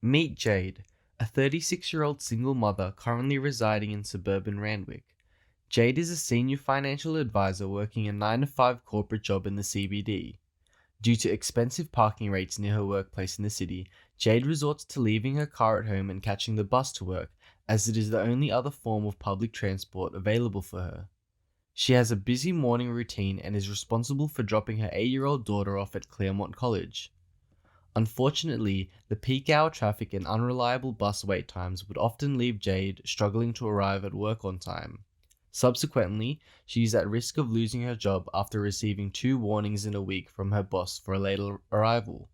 Meet Jade, a 36-year-old single mother currently residing in suburban Randwick. Jade is a senior financial advisor working a 9-to-5 corporate job in the CBD. Due to expensive parking rates near her workplace in the city, Jade resorts to leaving her car at home and catching the bus to work, as it is the only other form of public transport available for her. She has a busy morning routine and is responsible for dropping her 8-year-old daughter off at Claremont College. Unfortunately, the peak hour traffic and unreliable bus wait times would often leave Jade struggling to arrive at work on time. Subsequently, she is at risk of losing her job after receiving 2 warnings in a week from her boss for a late arrival.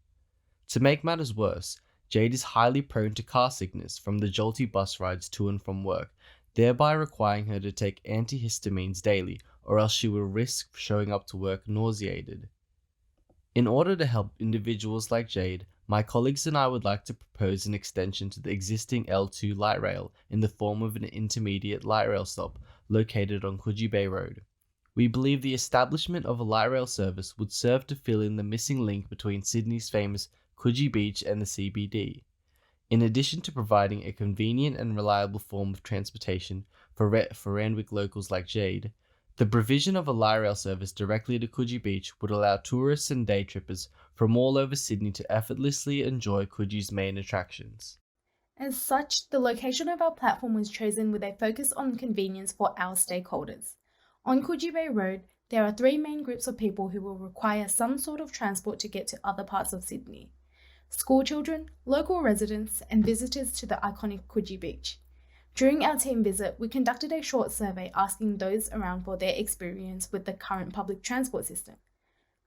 To make matters worse, Jade is highly prone to car sickness from the jolty bus rides to and from work, thereby requiring her to take antihistamines daily, or else she will risk showing up to work nauseated. In order to help individuals like Jade, my colleagues and I would like to propose an extension to the existing L2 light rail in the form of an intermediate light rail stop located on Coogee Bay Road. We believe the establishment of a light rail service would serve to fill in the missing link between Sydney's famous Coogee Beach and the CBD. In addition to providing a convenient and reliable form of transportation for Randwick locals like Jade, the provision of a light rail service directly to Coogee Beach would allow tourists and day trippers from all over Sydney to effortlessly enjoy Coogee's main attractions. As such, the location of our platform was chosen with a focus on convenience for our stakeholders. On Coogee Bay Road, there are three main groups of people who will require some sort of transport to get to other parts of Sydney: school children, local residents, and visitors to the iconic Coogee Beach. During our team visit, we conducted a short survey asking those around for their experience with the current public transport system.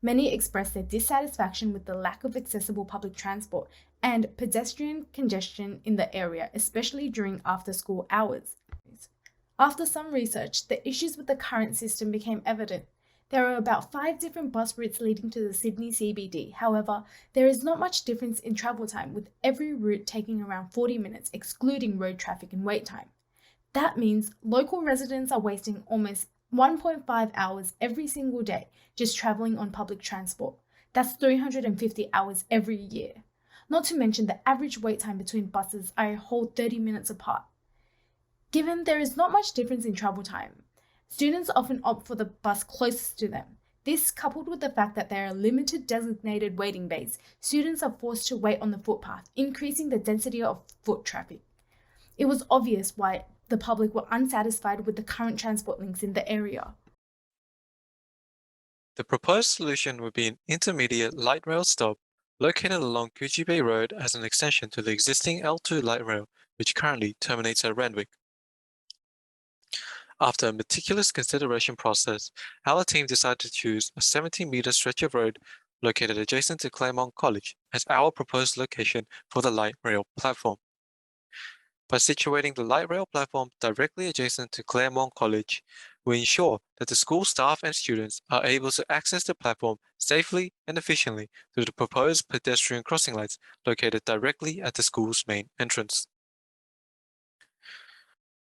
Many expressed their dissatisfaction with the lack of accessible public transport and pedestrian congestion in the area, especially during after-school hours. After some research, the issues with the current system became evident. There are about 5 different bus routes leading to the Sydney CBD. However, there is not much difference in travel time, with every route taking around 40 minutes, excluding road traffic and wait time. That means local residents are wasting almost 1.5 hours every single day just traveling on public transport. That's 350 hours every year. Not to mention the average wait time between buses are a whole 30 minutes apart. Given there is not much difference in travel time, students often opt for the bus closest to them. This, coupled with the fact that there are limited designated waiting bays, students are forced to wait on the footpath, increasing the density of foot traffic. It was obvious why the public were unsatisfied with the current transport links in the area. The proposed solution would be an intermediate light rail stop located along Coogee Bay Road as an extension to the existing L2 light rail, which currently terminates at Randwick. After a meticulous consideration process, our team decided to choose a 70-meter stretch of road located adjacent to Claremont College as our proposed location for the light rail platform. By situating the light rail platform directly adjacent to Claremont College, we ensure that the school staff and students are able to access the platform safely and efficiently through the proposed pedestrian crossing lights located directly at the school's main entrance.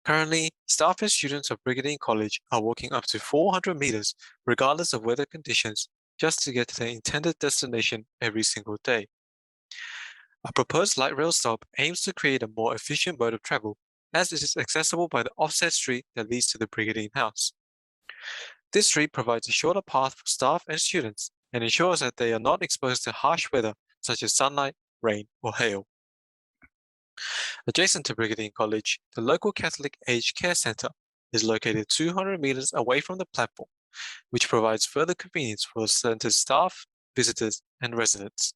Currently, staff and students of Brigidine College are walking up to 400 meters, regardless of weather conditions, just to get to their intended destination every single day. A proposed light rail stop aims to create a more efficient mode of travel, as it is accessible by the offset street that leads to the Brigidine House. This street provides a shorter path for staff and students and ensures that they are not exposed to harsh weather such as sunlight, rain, or hail. Adjacent to Brigidine College, the local Catholic Aged Care Centre is located 200 meters away from the platform, which provides further convenience for the centre's staff, visitors, and residents.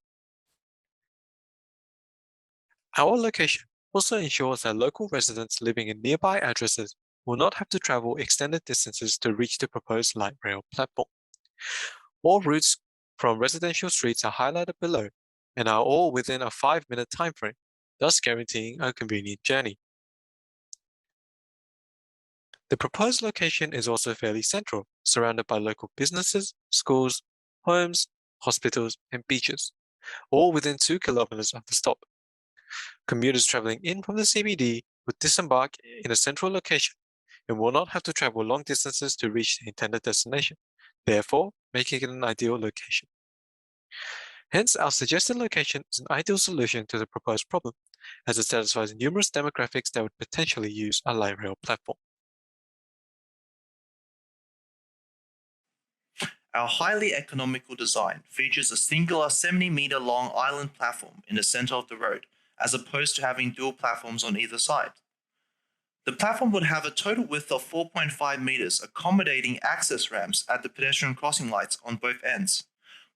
Our location also ensures that local residents living in nearby addresses will not have to travel extended distances to reach the proposed light rail platform. All routes from residential streets are highlighted below and are all within a 5-minute time frame, thus guaranteeing a convenient journey. The proposed location is also fairly central, surrounded by local businesses, schools, homes, hospitals, and beaches, all within 2 kilometers of the stop. Commuters traveling in from the CBD would disembark in a central location and will not have to travel long distances to reach the intended destination, therefore making it an ideal location. Hence, our suggested location is an ideal solution to the proposed problem, as it satisfies numerous demographics that would potentially use a light rail platform. Our highly economical design features a singular 70-meter long island platform in the center of the road, as opposed to having dual platforms on either side. The platform would have a total width of 4.5 meters, accommodating access ramps at the pedestrian crossing lights on both ends.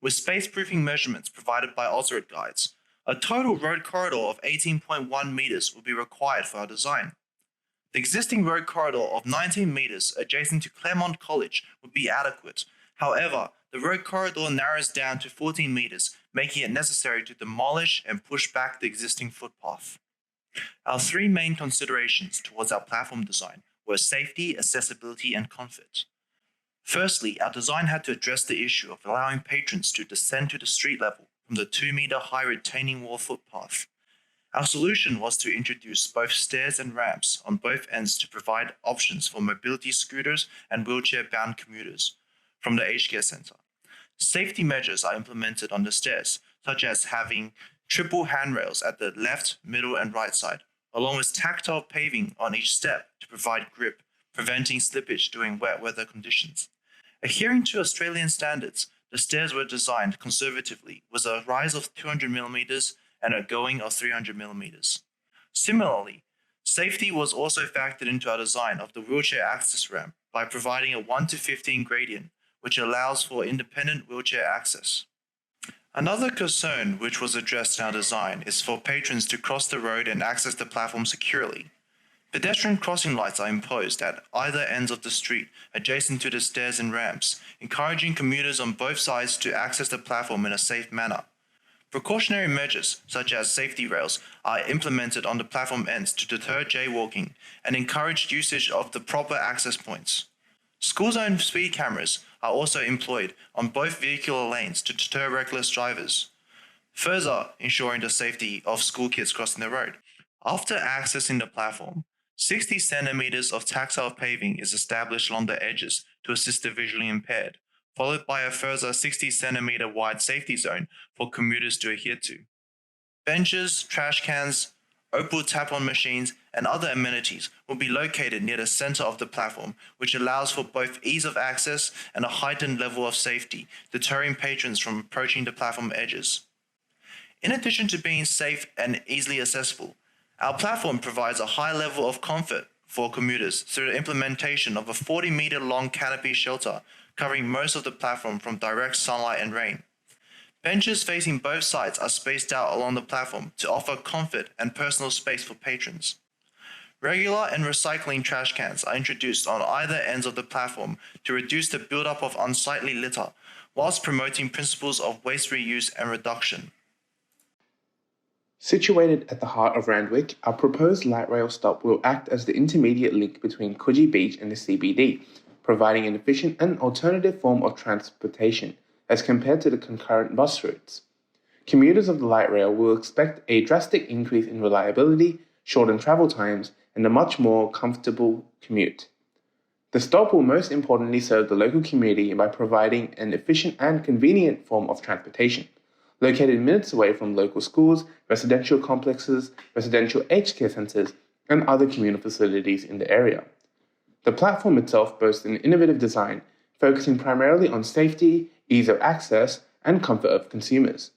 With space-proofing measurements provided by Osred guides, a total road corridor of 18.1 meters would be required for our design. The existing road corridor of 19 meters adjacent to Claremont College would be adequate. However, the road corridor narrows down to 14 meters, making it necessary to demolish and push back the existing footpath. Our three main considerations towards our platform design were safety, accessibility, and comfort. Firstly, our design had to address the issue of allowing patrons to descend to the street level from the 2-meter high retaining wall footpath. Our solution was to introduce both stairs and ramps on both ends to provide options for mobility scooters and wheelchair-bound commuters from the aged care center. Safety measures are implemented on the stairs, such as having triple handrails at the left, middle, and right side, along with tactile paving on each step to provide grip, preventing slippage during wet weather conditions. Adhering to Australian standards, the stairs were designed conservatively with a rise of 200 millimeters and a going of 300 millimeters. Similarly, safety was also factored into our design of the wheelchair access ramp by providing a 1:15 gradient, which allows for independent wheelchair access. Another concern which was addressed in our design is for patrons to cross the road and access the platform securely. Pedestrian crossing lights are imposed at either ends of the street adjacent to the stairs and ramps, encouraging commuters on both sides to access the platform in a safe manner. Precautionary measures, such as safety rails, are implemented on the platform ends to deter jaywalking and encourage usage of the proper access points. School zone speed cameras are also employed on both vehicular lanes to deter reckless drivers, further ensuring the safety of school kids crossing the road. After accessing the platform, 60 centimeters of tactile paving is established along the edges to assist the visually impaired, followed by a further 60 centimeter wide safety zone for commuters to adhere to. Benches, trash cans, Opal tap-on machines, and other amenities will be located near the center of the platform, which allows for both ease of access and a heightened level of safety, deterring patrons from approaching the platform edges. In addition to being safe and easily accessible, our platform provides a high level of comfort for commuters through the implementation of a 40-meter long canopy shelter covering most of the platform from direct sunlight and rain. Benches facing both sides are spaced out along the platform to offer comfort and personal space for patrons. Regular and recycling trash cans are introduced on either ends of the platform to reduce the buildup of unsightly litter, whilst promoting principles of waste reuse and reduction. Situated at the heart of Randwick, our proposed light rail stop will act as the intermediate link between Coogee Beach and the CBD, providing an efficient and alternative form of transportation as compared to the concurrent bus routes. Commuters of the light rail will expect a drastic increase in reliability, shortened travel times, and a much more comfortable commute. The stop will most importantly serve the local community by providing an efficient and convenient form of transportation, located minutes away from local schools, residential complexes, residential aged care centres, and other communal facilities in the area. The platform itself boasts an innovative design, focusing primarily on safety, ease of access, and comfort of consumers.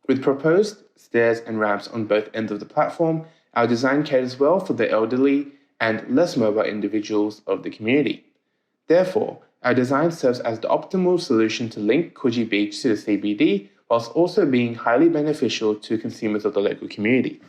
With proposed stairs and ramps on both ends of the platform, our design caters well for the elderly and less mobile individuals of the community. Therefore, our design serves as the optimal solution to link Coogee Beach to the CBD, whilst also being highly beneficial to consumers of the local community.